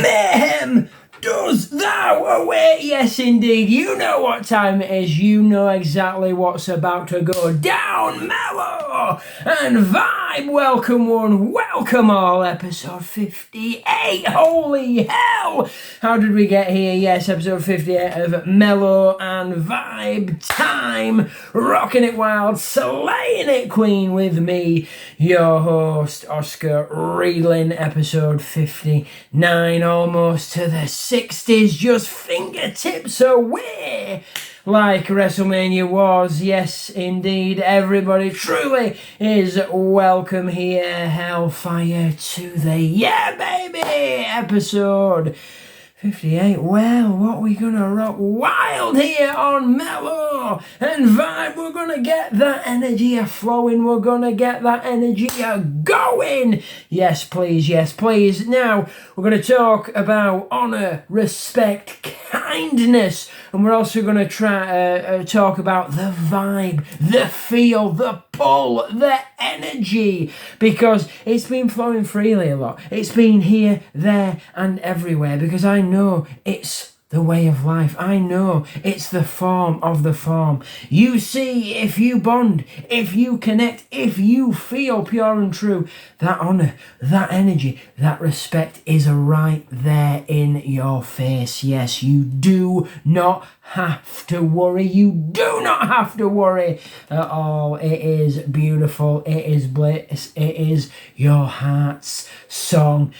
Mayhem does thou await. Yes, indeed. You know what time it is. You know exactly what's about to go down. Mellow and Vibe. Welcome one, welcome all. Episode 58. Holy hell. How did we get here? Yes, episode 58 of Mellow and Vibe time. Rocking it wild, slaying it queen with me, your host, Oscar Reeling. Episode 59, almost to the 60s, just fingertips away, like WrestleMania was. Yes, indeed, everybody truly is welcome here. Hellfire to the yeah, baby, episode 58. Well, what we gonna rock wild here on Mellow and Vibe? We're gonna get that energy flowing. We're gonna get that energy going. Yes, please. Yes, please. Now, we're gonna talk about honor, respect, kindness, and we're also gonna try talk about the vibe, the feel, the pull, the energy, because it's been flowing freely a lot. It's been here, there, and everywhere, because I know it's the way of life. I know it's the form of the form. You see, if you bond, if you connect, if you feel pure and true, that honor, that energy, that respect is right there in your face. Yes, you do not have to worry. You do not have to worry at all. It is beautiful. It is bliss. It is your heart's song.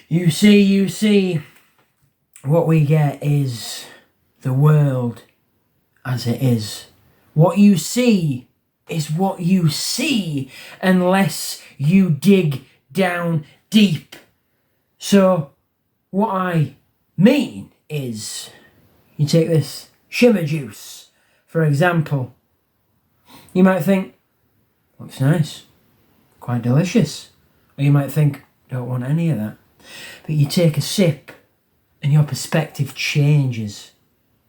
You see, what we get is the world as it is. What you see is what you see, unless you dig down deep. So what I mean is, you take this shimmer juice, for example. You might think, looks nice, quite delicious. Or you might think, don't want any of that. But you take a sip, and your perspective changes.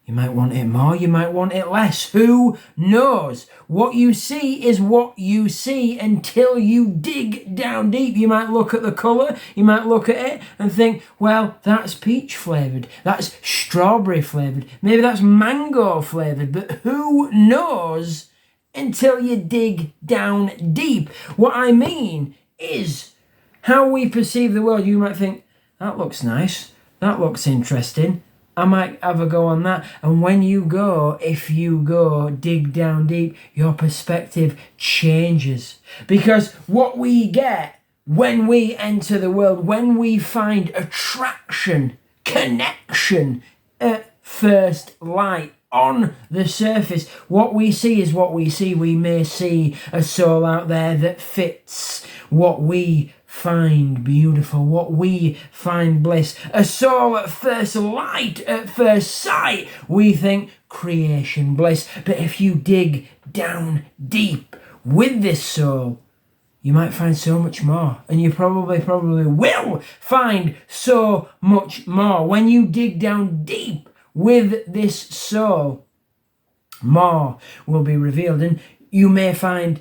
You might want it more, you might want it less. Who knows? What you see is what you see until you dig down deep. You might look at the colour, you might look at it and think, well, that's peach flavoured, that's strawberry flavoured, maybe that's mango flavoured, but who knows until you dig down deep? What I mean is how we perceive the world. You might think, that looks nice, that looks interesting, I might have a go on that. And when you go, if you go, dig down deep, your perspective changes. Because what we get when we enter the world, when we find attraction, connection at first light, on the surface, what we see is what we see. We may see a soul out there that fits what we find beautiful, what we find bliss. A soul at first light, at first sight, we think creation bliss. But if you dig down deep with this soul, you might find so much more, and you probably will find so much more. When you dig down deep with this soul, more will be revealed, and you may find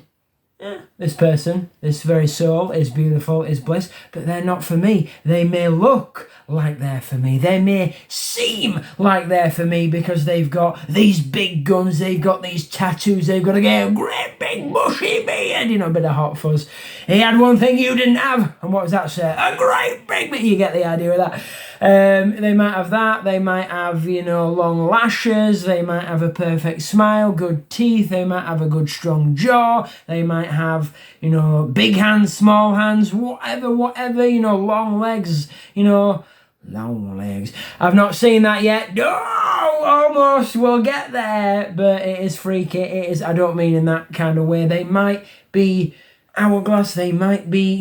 this person, this very soul is beautiful, is bliss, but they're not for me. They may look like they're for me. They may seem like they're for me because they've got these big guns, they've got these tattoos, they've got a great big bushy beard, a bit of hot fuzz. He had one thing you didn't have, and what was that, sir? A great big, but you get the idea of that. They might have that, they might have, long lashes, they might have a perfect smile, good teeth, they might have a good strong jaw, they might have, big hands, small hands, whatever, long legs, long legs. I've not seen that yet. No, almost, we'll get there, but it is freaky, it is, I don't mean in that kind of way. They might be hourglass, they might be,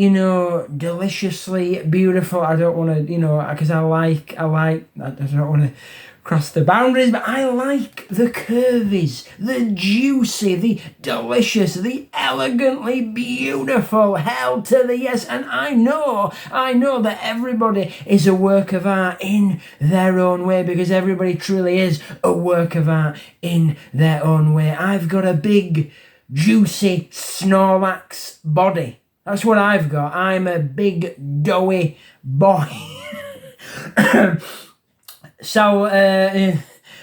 deliciously beautiful. I don't want to, because I don't want to cross the boundaries, but I like the curvies, the juicy, the delicious, the elegantly beautiful. Hell to the yes. And I know that everybody is a work of art in their own way, because everybody truly is a work of art in their own way. I've got a big, juicy Snorlax body. That's what I've got. I'm a big, doughy boy.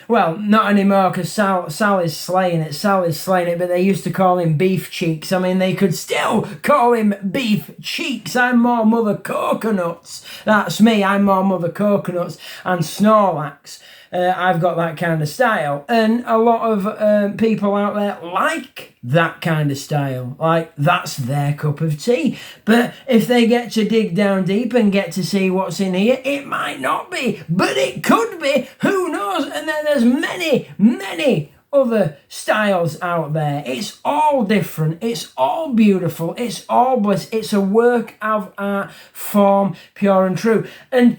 Well, not anymore because Sal is slaying it. Sal is slaying it, but they used to call him Beef Cheeks. I mean, they could still call him Beef Cheeks. I'm more Mother Coconuts. That's me. I'm more Mother Coconuts and Snorlax. I've got that kind of style. And a lot of people out there like that kind of style. Like, that's their cup of tea. But if they get to dig down deep and get to see what's in here, it might not be. But it could be. Who knows? And then there's many other styles out there. It's all different. It's all beautiful. It's all bliss. It's a work of art form, pure and true. And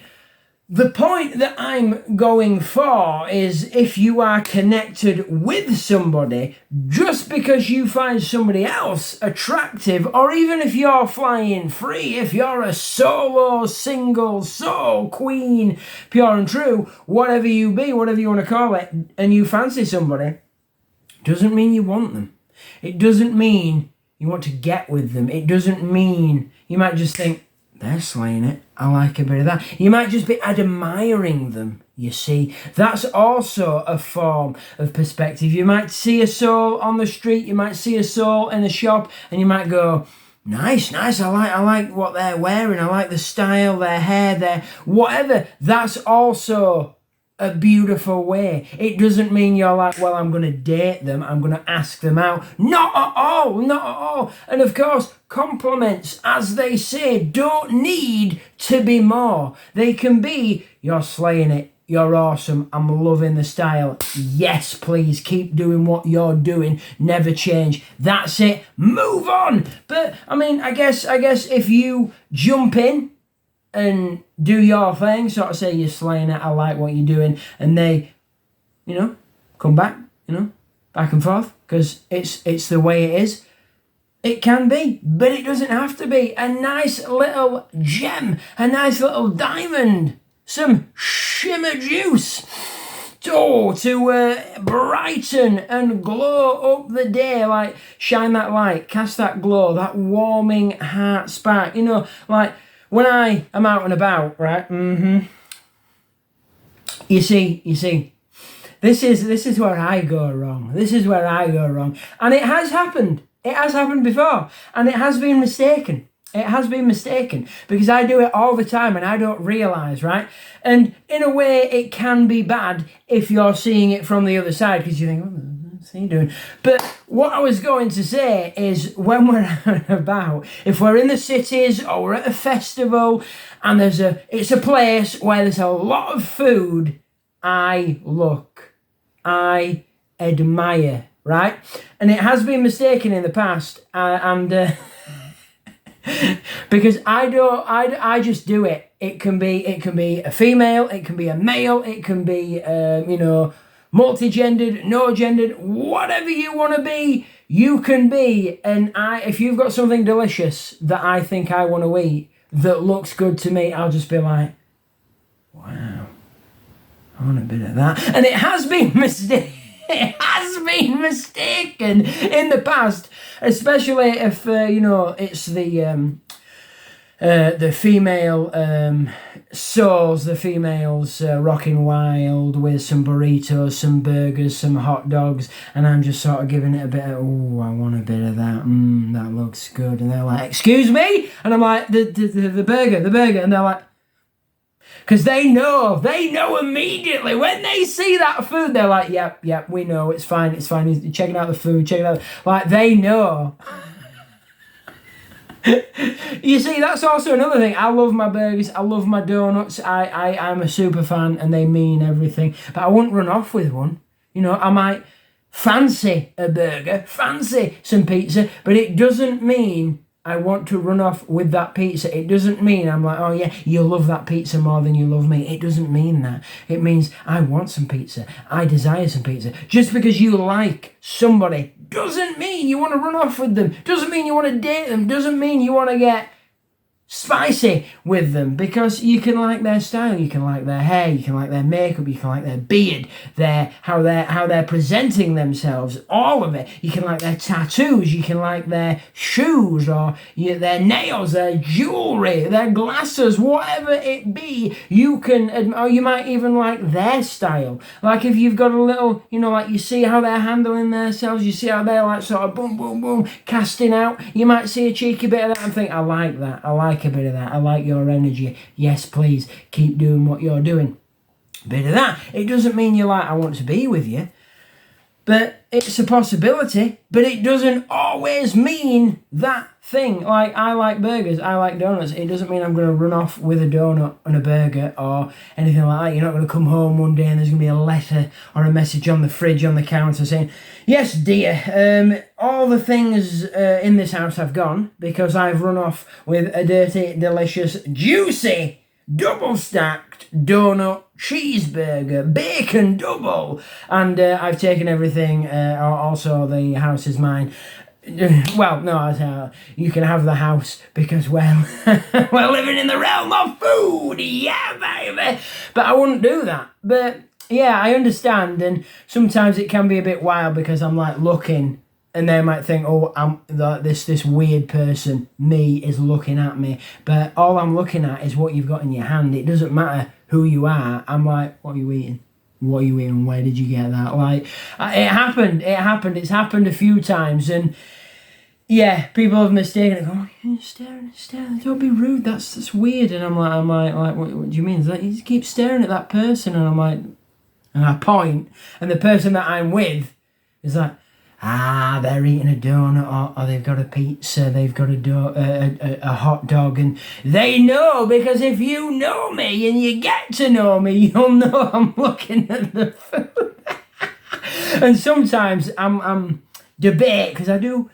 the point that I'm going for is if you are connected with somebody, just because you find somebody else attractive, or even if you're flying free, if you're a solo, single, soul, queen, pure and true, whatever you be, whatever you want to call it, and you fancy somebody, doesn't mean you want them. It doesn't mean you want to get with them. It doesn't mean you might just think, they're slaying it. I like a bit of that. You might just be admiring them, you see. That's also a form of perspective. You might see a soul on the street. You might see a soul in a shop. And you might go, nice. I like what they're wearing. I like the style, their hair, their whatever. That's also a beautiful way. It doesn't mean you're like, well, I'm going to date them. I'm going to ask them out. Not at all. And of course, compliments, as they say, don't need to be more. They can be, you're slaying it. You're awesome. I'm loving the style. Yes, please keep doing what you're doing. Never change. That's it. Move on. But I mean, I guess if you jump in and do your thing, sort of say you're slaying it, I like what you're doing, and they, come back, back and forth, because it's the way it is. It can be, but it doesn't have to be. A nice little gem, a nice little diamond, some shimmer juice to brighten and glow up the day, like shine that light, cast that glow, that warming heart spark, like when I am out and about, right? You see, this is where I go wrong. And it has happened. It has happened before, and it has been mistaken. Because I do it all the time and I don't realise, right? And in a way, it can be bad if you're seeing it from the other side, because you think, what's he doing? But what I was going to say is, when we're out and about, if we're in the cities or we're at a festival and it's a place where there's a lot of food, I admire, right? And it has been mistaken in the past, because I just do it. It can be a female, it can be a male, it can be multi-gendered, no-gendered, whatever you want to be, you can be. And if you've got something delicious that I think I want to eat that looks good to me, I'll just be like, wow, I want a bit of that. And it has been mistaken. It has been mistaken in the past, especially if it's the female souls, the females rocking wild with some burritos, some burgers, some hot dogs, and I'm just sort of giving it a bit of, oh, I want a bit of that. That looks good. And they're like, excuse me, and I'm like, the burger, and they're like. Because they know immediately when they see that food, they're like, yep, we know, it's fine, he's checking out the food, like, they know. You see, that's also another thing. I love my burgers, I love my donuts, I'm a super fan, and they mean everything, but I wouldn't run off with one. I might fancy a burger, fancy some pizza, but it doesn't mean I want to run off with that pizza. It doesn't mean I'm like, oh yeah, you love that pizza more than you love me. It doesn't mean that. It means I want some pizza. I desire some pizza. Just because you like somebody doesn't mean you want to run off with them. Doesn't mean you want to date them. Doesn't mean you want to get spicy with them, because you can like their style, you can like their hair, you can like their makeup, you can like their beard, how they're presenting themselves, all of it. You can like their tattoos, you can like their shoes, or their nails, their jewelry, their glasses, whatever it be. You can, or you might even like their style. Like if you've got a little, like you see how they're handling themselves, you see how they're like sort of boom, boom, boom, casting out. You might see a cheeky bit of that and think, I like that. I like a bit of that. I like your energy. Yes, please keep doing what you're doing. Bit of that. It doesn't mean you're like, I want to be with you, but it's a possibility. But it doesn't always mean that thing. Like, I like burgers, I like donuts. It doesn't mean I'm going to run off with a donut and a burger or anything like that. You're not going to come home one day and there's going to be a letter or a message on the fridge on the counter saying, yes, dear, all the things in this house have gone because I've run off with a dirty, delicious, juicy, double-stacked donut cheeseburger, bacon double, and I've taken everything. Also, the house is mine. Well, no, you can have the house because, well, we're living in the realm of food, yeah, baby. But I wouldn't do that. But yeah, I understand, and sometimes it can be a bit wild because I'm like looking, and they might think, oh, this weird person, me, is looking at me. But all I'm looking at is what you've got in your hand. It doesn't matter who you are. I'm like, what are you eating? What are you eating? Where did you get that? Like, it happened. It's happened a few times, and yeah, people have mistaken it. Oh, you're staring. Don't be rude. That's weird. And I'm like, what do you mean? It's like, you just keep staring at that person, and I'm like, and I point, and the person that I'm with is like, they're eating a donut, or they've got a pizza, they've got a hot dog, and they know, because if you know me and you get to know me, you'll know I'm looking at the food. And sometimes I'm debate, because I do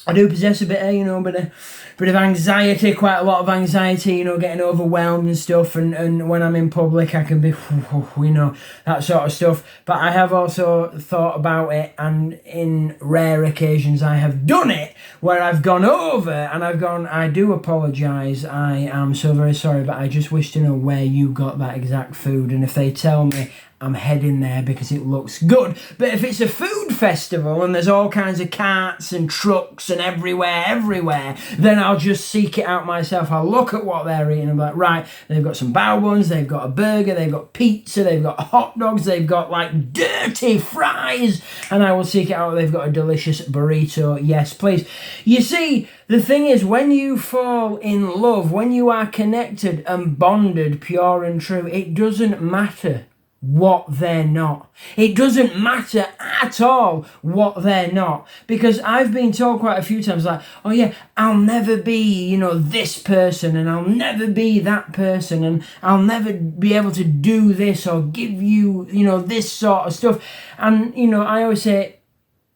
possess a bit of, bit of anxiety, quite a lot of anxiety, getting overwhelmed and stuff, and when I'm in public I can be, that sort of stuff. But I have also thought about it, and in rare occasions I have done it, where I've gone over and I've gone, I do apologise, I am so very sorry, but I just wish to know where you got that exact food, and if they tell me, I'm heading there because it looks good. But if it's a food festival and there's all kinds of carts and trucks and everywhere, then I'll just seek it out myself. I'll look at what they're eating and be like, right, they've got some bao buns, they've got a burger, they've got pizza, they've got hot dogs, they've got like dirty fries, and I will seek it out. They've got a delicious burrito. Yes, please. You see, the thing is, when you fall in love, when you are connected and bonded, pure and true, it doesn't matter what they're not. It doesn't matter at all what they're not. Because I've been told quite a few times, like, oh yeah, I'll never be, this person, and I'll never be that person, and I'll never be able to do this or give you, this sort of stuff. And, I always say,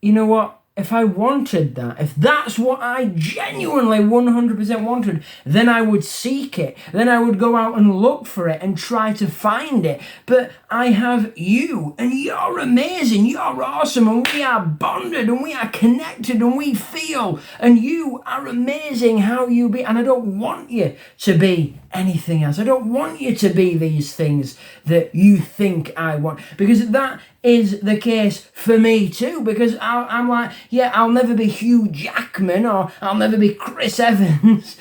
you know what? If I wanted that, if that's what I genuinely 100% wanted, then I would seek it. Then I would go out and look for it and try to find it. But I have you, and you're amazing, you're awesome, and we are bonded, and we are connected, and we feel, and you are amazing how you be. And I don't want you to be anything else. I don't want you to be these things that you think I want, because that is the case for me too, because I'm like, yeah, I'll never be Hugh Jackman, or I'll never be Chris Evans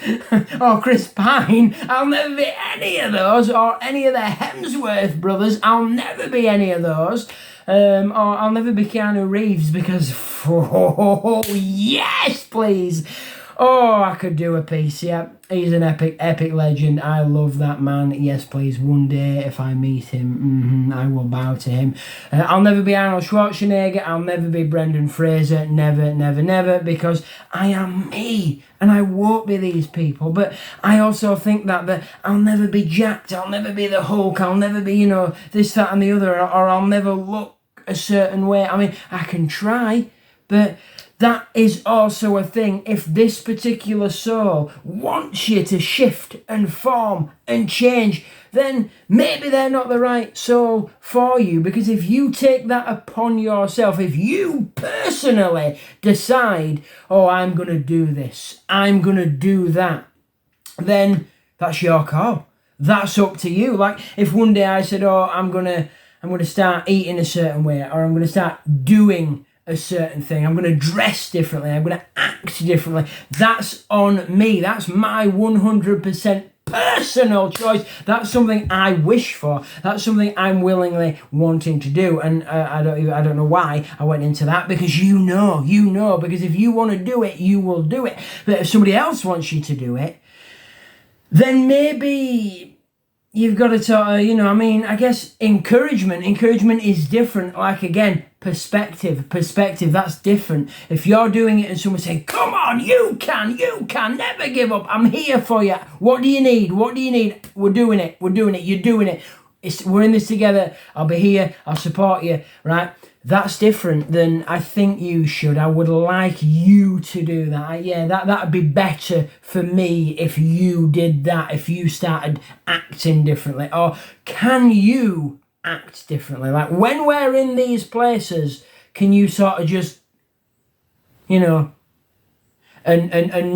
or Chris Pine. I'll never be any of those, or any of the Hemsworth brothers. I'll never be any of those. Or I'll never be Keanu Reeves, because, oh yes, please. Oh, I could do a piece, yeah. He's an epic legend. I love that man. Yes, please. One day, if I meet him, I will bow to him. I'll never be Arnold Schwarzenegger. I'll never be Brendan Fraser. Never, because I am me, and I won't be these people. But I also think that I'll never be jacked. I'll never be the Hulk. I'll never be, this, that, and the other, or I'll never look a certain way. I mean, I can try, but that is also a thing. If this particular soul wants you to shift and form and change, then maybe they're not the right soul for you. Because if you take that upon yourself, if you personally decide, oh, I'm going to do this, I'm going to do that, then that's your call. That's up to you. Like if one day I said, oh, I'm gonna start eating a certain way, or I'm gonna start doing a certain thing, I'm gonna dress differently, I'm gonna act differently, that's on me. That's my 100% personal choice. That's something I wish for. That's something I'm willingly wanting to do. And I don't know why I went into that, because you know, because if you want to do it, you will do it. But if somebody else wants you to do it, then maybe you've got to sort of, I guess encouragement is different. Like again, perspective, that's different. If you're doing it and someone's saying, come on, you can, never give up, I'm here for you, what do you need, we're doing it, you're doing it, we're in this together, I'll be here, I'll support you, right? That's different than I think you should. I would like you to do that. Yeah, that would be better for me if you did that, if you started acting differently. Or can you act differently? Like when we're in these places, can you sort of just, and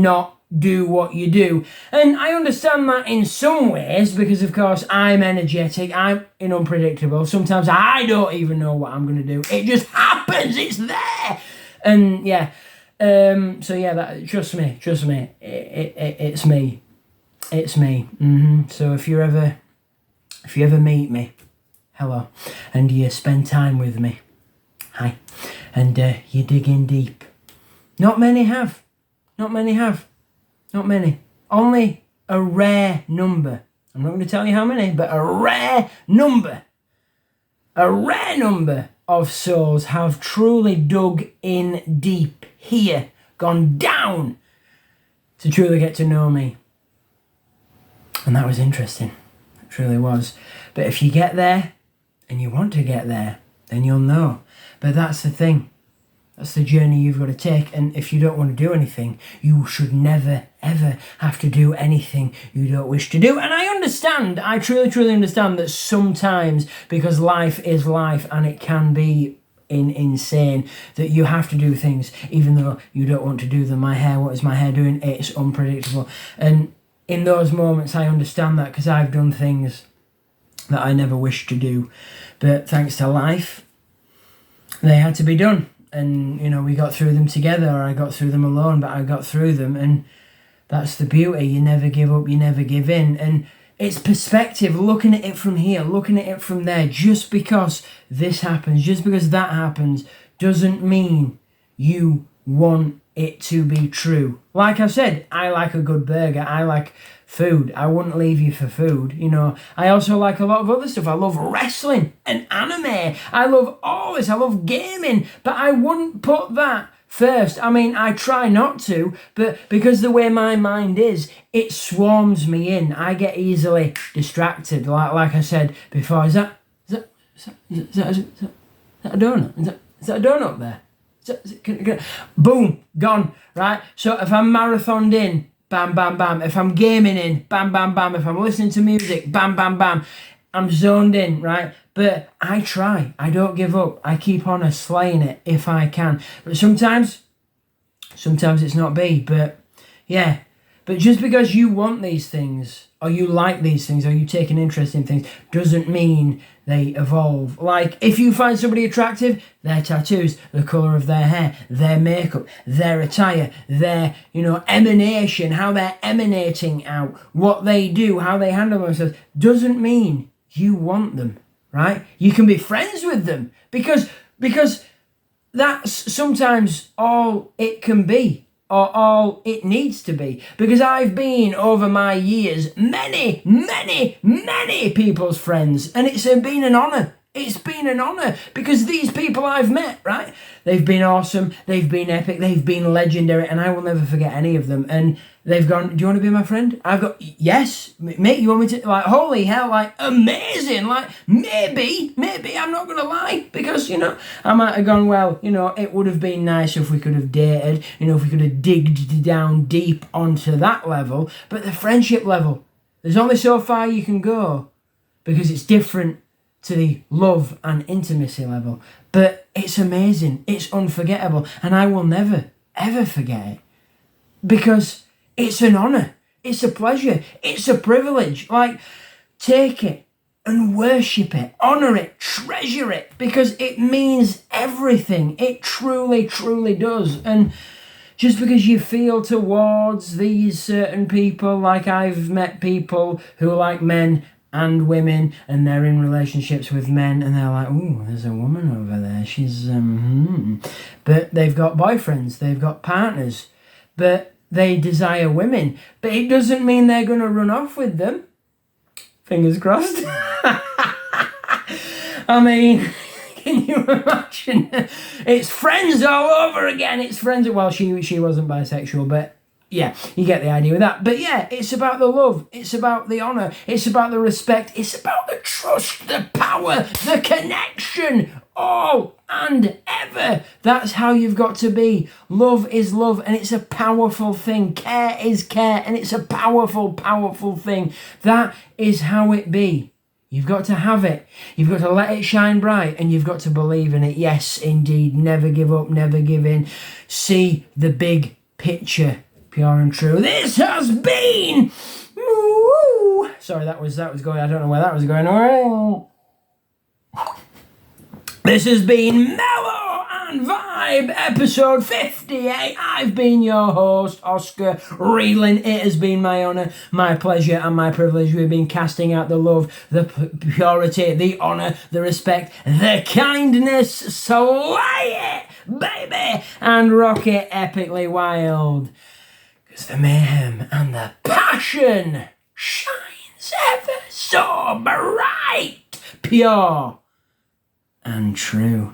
not do what you do? And I understand that in some ways, because of course I'm energetic, I'm unpredictable. Sometimes I don't even know what I'm going to do. It just happens. It's there. And yeah. So yeah, that trust me. It's me. So if you ever meet me, hello, and you spend time with me, hi, and you dig in deep. Not many have. Only a rare number. I'm not going to tell you how many, but a rare number of souls have truly dug in deep here, gone down to truly get to know me. And that was interesting. It truly was. But if you get there and you want to get there, then you'll know. But that's the thing. That's the journey you've got to take. And if you don't want to do anything, you should never, ever have to do anything you don't wish to do. And I understand, I truly understand that sometimes, because life is life and it can be insane, that you have to do things even though you don't want to do them. What is my hair doing? It's unpredictable. And in those moments, I understand that, because I've done things that I never wished to do. But thanks to life, they had to be done. And, we got through them together, or I got through them alone, but I got through them. And that's the beauty. You never give up, you never give in. And it's perspective, looking at it from here, looking at it from there. Just because this happens, just because that happens, doesn't mean you want it to be true. Like I said, I like a good burger. I like food. I wouldn't leave you for food. I also like a lot of other stuff. I love wrestling and anime. I love all this. I love gaming, but I wouldn't put that first. I try not to, but because the way my mind is, it swarms me in. I get easily distracted. Like I said before, is that a donut? Is that a donut there? Boom, gone, right? So if I'm marathoned in, bam, bam, bam. If I'm gaming in, bam, bam, bam. If I'm listening to music, bam, bam, bam. I'm zoned in, right? But I try. I don't give up. I keep on slaying it if I can. But sometimes it's not be. But yeah. But just because you want these things, or you like these things, or you take an interest in things, doesn't mean they evolve. Like, if you find somebody attractive, their tattoos, the colour of their hair, their makeup, their attire, their, emanation, how they're emanating out, what they do, how they handle themselves, doesn't mean you want them, right? You can be friends with them, because that's sometimes all it can be. Or all it needs to be. Because I've been, over my years, many people's friends. And it's been an honour. It's been an honour. Because these people I've met, right? They've been awesome. They've been epic. They've been legendary. And I will never forget any of them. And they've gone, do you want to be my friend? I've got, yes. Mate, you want me to? Like, holy hell, like, amazing. Like, maybe, I'm not going to lie. Because, I might have gone, well, it would have been nice if we could have dated. If we could have digged down deep onto that level. But the friendship level, there's only so far you can go. Because it's different to the love and intimacy level. But it's amazing. It's unforgettable. And I will never, ever forget it. Because it's an honour. It's a pleasure. It's a privilege. Like, take it and worship it, honor it, treasure it, because it means everything. It truly, truly does. And just because you feel towards these certain people, like I've met people who like men and women, and they're in relationships with men, and they're like, "Oh, there's a woman over there. She's but they've got boyfriends, they've got partners, but they desire women. But it doesn't mean they're going to run off with them. Fingers crossed." I mean, can you imagine? It's Friends all over again. It's Friends. Well, she wasn't bisexual, but yeah, you get the idea with that. But yeah, it's about the love. It's about the honor. It's about the respect. It's about the trust, the power, the connection. All and ever. That's how you've got to be. Love is love, and it's a powerful thing. Care is care, and it's a powerful, powerful thing. That is how it be. You've got to have it. You've got to let it shine bright, and you've got to believe in it. Yes, indeed. Never give up, never give in. See the big picture. Pure and true. This has been... Sorry, that was going... I don't know where that was going. All right. This has been Mellow and Vibe, episode 58. I've been your host, Oscar Reeling. It has been my honour, my pleasure, and my privilege. We've been casting out the love, the purity, the honour, the respect, the kindness. Slay it, baby, and rock it epically wild. Because the mayhem and the passion shines ever so bright, pure and true.